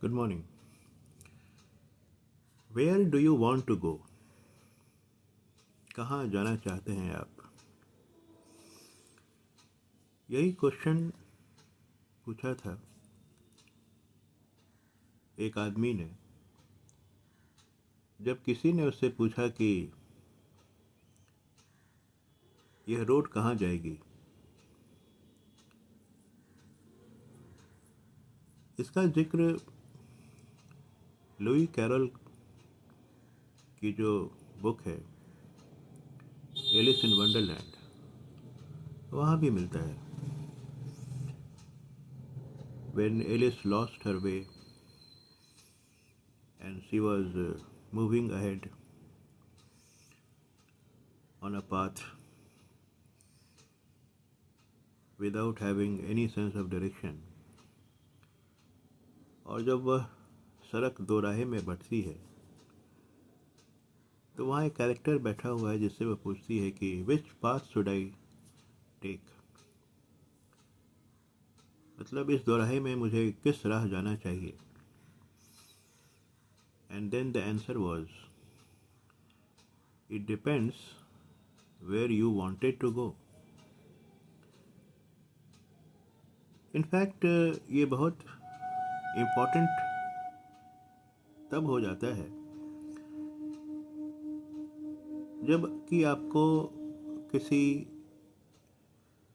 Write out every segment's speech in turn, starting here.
Good morning. Where do you want to go? कहाँ जाना चाहते हैं आप? यही क्वेश्चन पूछा था एक आदमी ने जब किसी ने उससे पूछा कि यह रोड कहाँ जाएगी। इसका जिक्र लुई कैरल की जो बुक है एलिस इन वंडरलैंड वहाँ भी मिलता है। When Alice lost her way and she was moving ahead on a path without having any sense of direction, और जब वह सड़क दो राहे में बढ़ती है तो वहाँ एक कैरेक्टर बैठा हुआ है जिससे वह पूछती है कि which path should I take, मतलब इस दोराहे में मुझे किस राह जाना चाहिए। And then the answer was it depends where you wanted to go. In fact ये बहुत इम्पोर्टेंट तब हो जाता है जब कि आपको किसी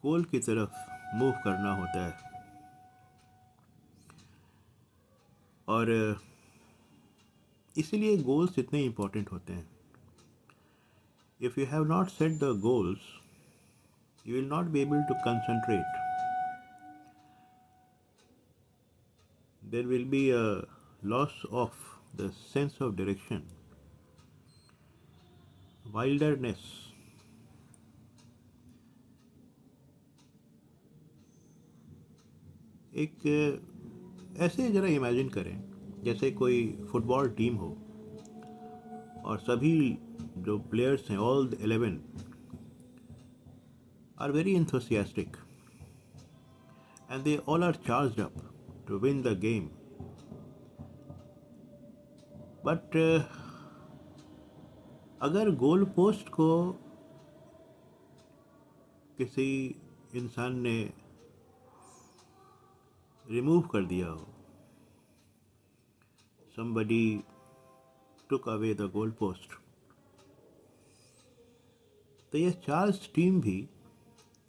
गोल की तरफ मूव करना होता है और इसीलिए गोल्स इतने इम्पोर्टेंट होते हैं। If you have not set the goals you will not be able to concentrate. There will be a loss of the sense of direction, wilderness. एक ऐसे ज़रा इमेजिन करें जैसे कोई फुटबॉल टीम हो और सभी जो प्लेयर्स हैं all the 11 are very enthusiastic and they all are charged up to win the game. But अगर गोल पोस्ट को किसी इंसान ने रिमूव कर दिया हो, somebody took away the goal post, तो यह चार्ज टीम भी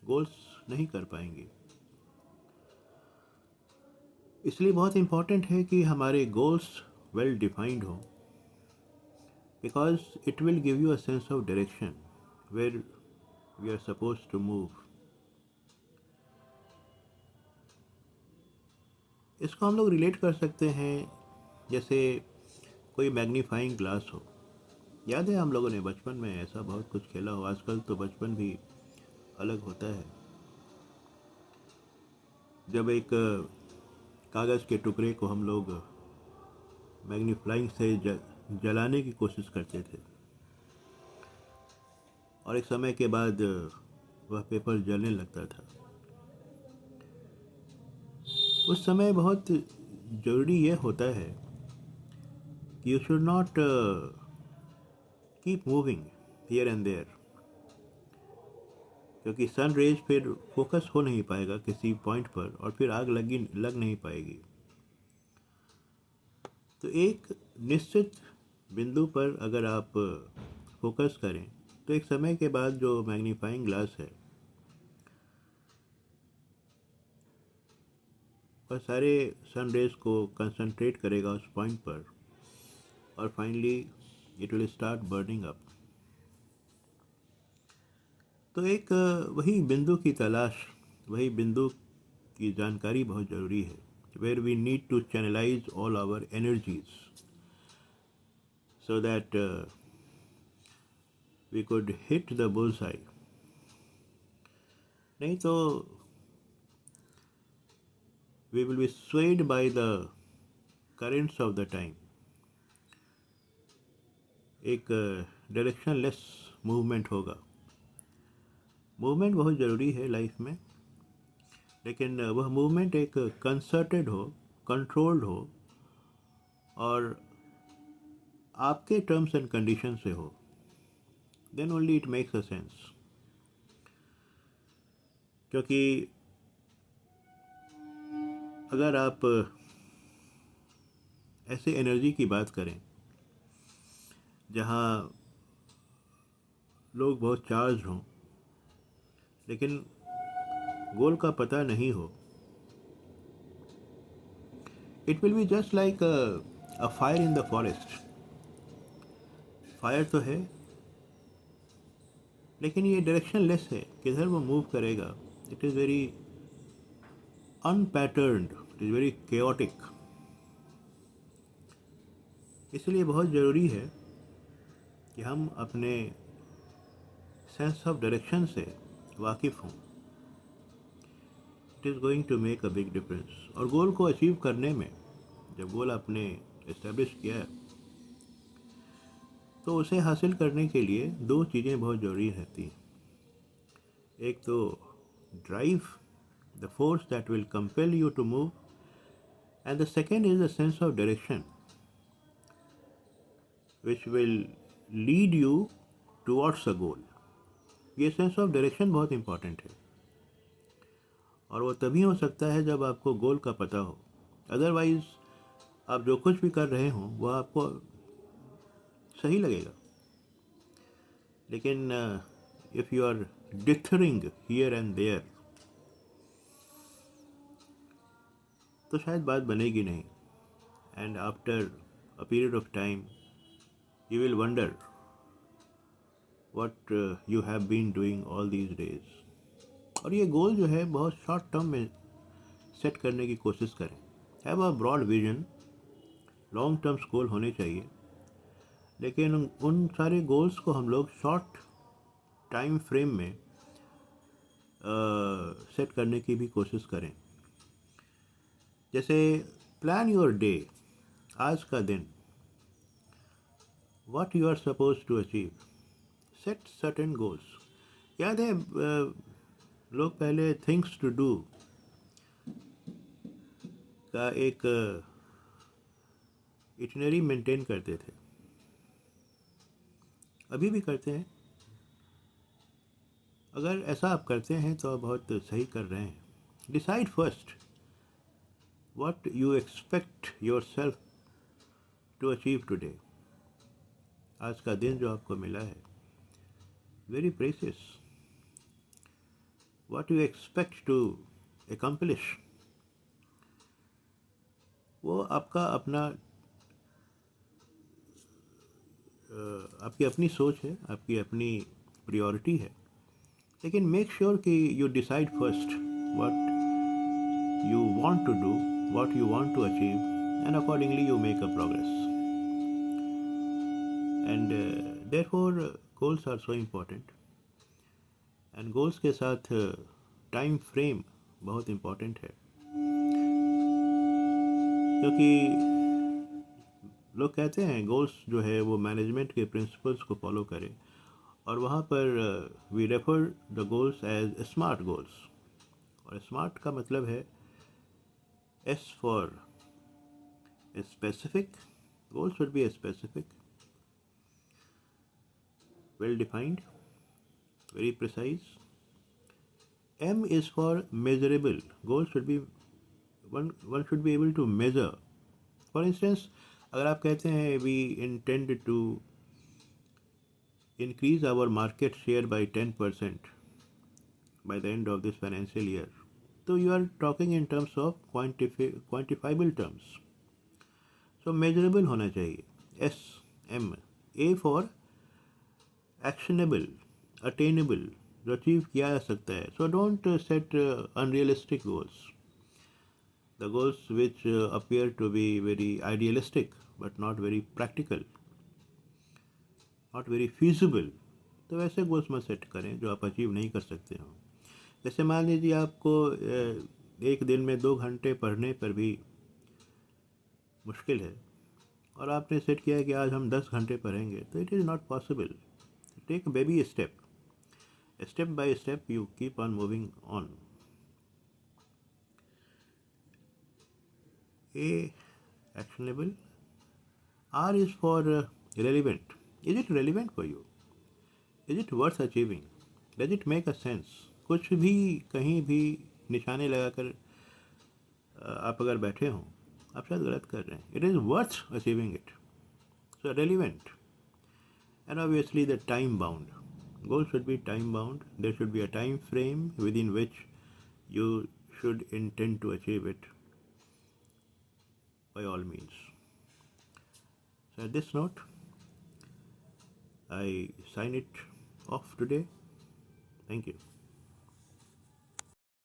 गोल्स नहीं कर पाएंगे। इसलिए बहुत इम्पॉर्टेंट है कि हमारे गोल्स वेल डिफाइंड हो, because it will give you a sense of direction where we are suppose to move. इसको हम लोग रिलेट कर सकते हैं जैसे कोई मैग्नीफाइंग ग्लास हो। याद है हम लोगों ने बचपन में ऐसा बहुत कुछ खेला हो, आजकल तो बचपन भी अलग होता है। जब एक कागज़ के टुकड़े को हम लोग मैग्नीफ्लाइंग से जलाने की कोशिश करते थे और एक समय के बाद वह पेपर जलने लगता था। उस समय बहुत ज़रूरी यह होता है कि you should not keep moving here and there, क्योंकि सन रेज फिर फोकस हो नहीं पाएगा किसी पॉइंट पर और फिर आग लग नहीं पाएगी। तो एक निश्चित बिंदु पर अगर आप फोकस करें तो एक समय के बाद जो मैग्नीफाइंग ग्लास है वह सारे सन रेज को कंसंट्रेट करेगा उस पॉइंट पर और finally it will start burning up. तो एक वही बिंदु की तलाश, वही बिंदु की जानकारी बहुत ज़रूरी है, where we need to channelize all our energies so that we could hit the bullseye. नहीं तो we will be swayed by the currents of the time. एक डायरेक्शनलेस मूवमेंट होगा। मूवमेंट बहुत ज़रूरी है लाइफ में, लेकिन वह मूवमेंट एक कंसर्टेड हो, कंट्रोल्ड हो और आपके टर्म्स एंड कंडीशन से हो, then only it makes a sense. क्योंकि अगर आप ऐसे एनर्जी की बात करें जहाँ लोग बहुत चार्ज हों लेकिन गोल का पता नहीं हो, it will be just like a fire in the forest. Fire तो है लेकिन ये डायरेक्शन लेस है, किधर वो मूव करेगा। It is very unpatterned, it is very chaotic. इसलिए बहुत ज़रूरी है कि हम अपने सेंस ऑफ डायरेक्शन से वाकिफ़ हों। It is going to make a big difference. और गोल को अचीव करने में, जब गोल आपने इस्टेब्लिश किया है तो उसे हासिल करने के लिए दो चीज़ें बहुत ज़रूरी रहती हैं। एक तो drive, the force that will compel you to move, and the second is the sense of direction which will lead you towards a goal. ये सेंस ऑफ डायरेक्शन बहुत इंपॉर्टेंट है और वो तभी हो सकता है जब आपको गोल का पता हो। अदरवाइज़ आप जो कुछ भी कर रहे हों वो आपको सही लगेगा, लेकिन if you are dithering here and there तो शायद बात बनेगी नहीं। And after a period of time you will wonder what you have been doing all these days। और ये गोल जो है बहुत शॉर्ट टर्म में सेट करने की कोशिश करें। Have a broad vision, long terms goal होने चाहिए, लेकिन उन सारे गोल्स को हम लोग शॉर्ट टाइम फ्रेम में सेट करने की भी कोशिश करें। जैसे प्लान योर डे, आज का दिन, what you are suppose to achieve, set certain goals. याद है लोग पहले थिंग्स टू डू का एक इटनरी मेंटेन करते थे, अभी भी करते हैं। अगर ऐसा आप करते हैं तो आप बहुत सही कर रहे हैं। Decide first what you expect your self to achieve today. आज का दिन जो आपको मिला है, very precious. What you expect to accomplish, वो आपका अपना आपकी अपनी सोच है, आपकी अपनी प्रायोरिटी है। लेकिन मेक श्योर कि you decide first what you want to do, what you want to achieve, and accordingly you make a progress। And therefore goals are so important, and goals के साथ टाइम फ्रेम बहुत important है। क्योंकि लोग कहते हैं goals जो है वो मैनेजमेंट के प्रिंसिपल्स को फॉलो करें, और वहाँ पर we refer the goals as smart goals. और स्मार्ट का मतलब है S for specific, goals should be specific, well defined, very precise। M is for measurable, goals should be one should be able to measure। For instance, अगर आप कहते हैं we intend to increase our market share by 10% by the end of this financial year, so you are talking in terms of quantifiable terms। So measurable होना चाहिए, S M। A for actionable, attainable, जो achieve किया जा सकता है। So don't set unrealistic goals, the goals which appear to be very idealistic but not very practical, not very feasible। तो वैसे goals मत सेट करें जो आप अचीव नहीं कर सकते हो। जैसे मान लीजिए आपको एक दिन में 2 घंटे पढ़ने पर भी मुश्किल है, और आपने सेट किया है कि आज हम 10 घंटे पढ़ेंगे, तो it is not possible. Take baby step, step by step you keep on moving on। A, actionable, R is for relevant. Is it relevant for you? Is it worth achieving? Does it make a sense? कुछ भी कहीं भी निशाने लगाकर आप अगर बैठे हों, आप शायद गलत कर रहे हैं. It is worth achieving it. So relevant. And obviously the time bound. Goals should be time bound. There should be a time frame within which you should intend to achieve it by all means. So at this note, I sign it off today. Thank you.